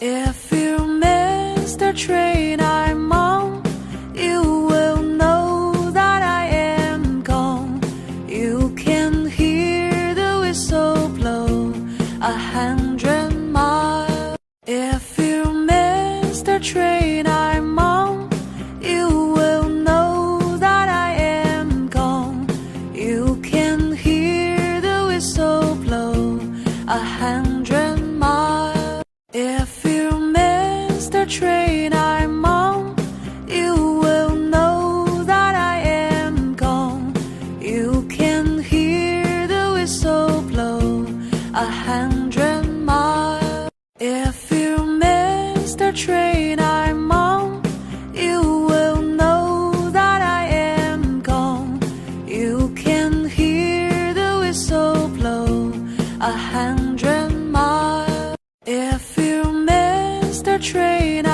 If you miss the train I'm on, you will know that I am gone. You can hear the whistle blow 100 miles. If you miss the train I'm on, you will know that I am gone. You can hear the whistle blow 100 miles. If you miss the train I'm on, you will know that I am gone. You can hear the whistle blow 100 miles. If you miss the train I'm on, you will know that I am gone. You can hear the whistle blow 100 miles. If you miss the train